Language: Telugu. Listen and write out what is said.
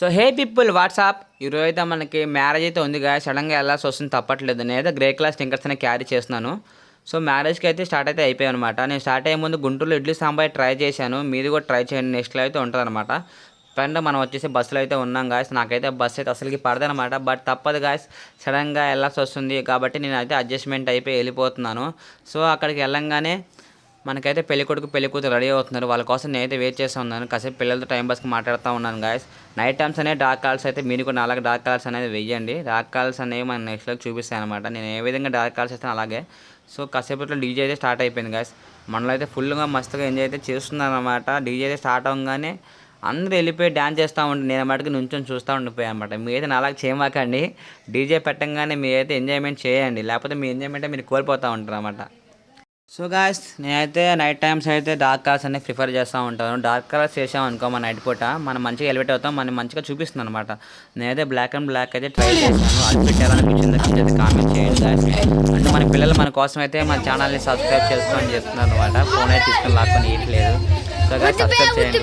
సో హే పీపుల్ వాట్సాప్ ఈరోజు అయితే మనకి మ్యారేజ్ అయితే ఉంది కదా, సడన్గా వెళ్ళాల్సి వస్తుంది తప్పట్లేదు. నేనైతే గ్రే క్లాస్ స్టింకర్స్ అనే క్యారీ చేస్తున్నాను. సో మ్యారేజ్కి అయితే స్టార్ట్ అయితే అయిపోయాయి అనమాట. నేను స్టార్ట్ అయ్యే ముందు గుంటూరులో ఇడ్లీ సాంబార్ ట్రై చేశాను, మీది కూడా ట్రై చేయండి. నెక్స్ట్లో అయితే ఉంటుంది అనమాట. ఫ్రెండ్ మనం వచ్చేసి బస్సులో అయితే ఉన్నాం గాయస్. నాకైతే బస్సు అయితే అసలుకి పడదనమాట, బట్ తప్పదు గాయస్, సడన్గా వెళ్ళాల్సి వస్తుంది కాబట్టి నేను అయితే అడ్జస్ట్మెంట్ అయిపోయి వెళ్ళిపోతున్నాను. సో అక్కడికి వెళ్ళంగానే మనకైతే పెళ్ళికొడుకు పెళ్ళికూతురు రెడీ అవుతున్నారు. వాళ్ళ కోసం నేనైతే వెయిట్ చేస్తూ ఉన్నాను. కాసేపు పిల్లలతో టైం పాస్కి మాట్లాడుతూ ఉన్నాను గాయస్. నైట్ టైమ్స్ అనేవి డార్క్ కాల్స్ అయితే మీరు కూడా అలాగే డార్క్ కాల్స్ అనేది వెయ్యండి. డార్క్ కాల్స్ అనేవి మన నెక్స్ట్లో చూపిస్తాను అనమాట. నేను ఏ విధంగా డార్క్ కాల్స్ అయితే అలాగే. సో కాసేపట్లో డీజే అయితే స్టార్ట్ అయిపోయింది గాయస్. మనలో అయితే ఫుల్గా మస్తుగా ఎంజాయ్ అయితే చేస్తున్నాను అనమాట. డీజే అయితే స్టార్ట్ అవ్వగానే అందరూ వెళ్ళిపోయి డ్యాన్స్ చేస్తూ ఉంటే నేను మటుకు నుంచొని చూస్తూ ఉండిపోయాను అనమాట. మీరైతే అలాగే చేయమాకండి. డీజే పెట్టంగానే మీరైతే ఎంజాయ్మెంట్ చేయండి, లేకపోతే మీ ఎంజాయ్మెంట్ మీరు కోల్పోతూ ఉంటారు అనమాట. సో గాయస్, నేనైతే నైట్ టైమ్స్ అయితే డార్క్ కలర్స్ అనేది ప్రిఫర్ చేస్తూ ఉంటాను. డార్క్ కలర్స్ చేసామనుకో మన నైట్ పూట మనం మంచిగా ఎలివేట్ అవుతాం, మనం మంచిగా చూపిస్తుంది అనమాట. నేనైతే బ్లాక్ అండ్ బ్లాక్ అయితే ట్రై చేశాను. అది పెట్టాలనిపించింది అయితే కామెంట్ చేయండి గాయస్. అంటే మన పిల్లలు మన కోసం అయితే మన ఛానల్ని సబ్స్క్రైబ్ చేసుకోమని చెప్తున్నారు అనమాట. ఫోన్ అయితే తీసుకొని లాక్కొని ఇయట్లేదు. సో గాయస్ సబ్స్క్రైబ్ చేయండి.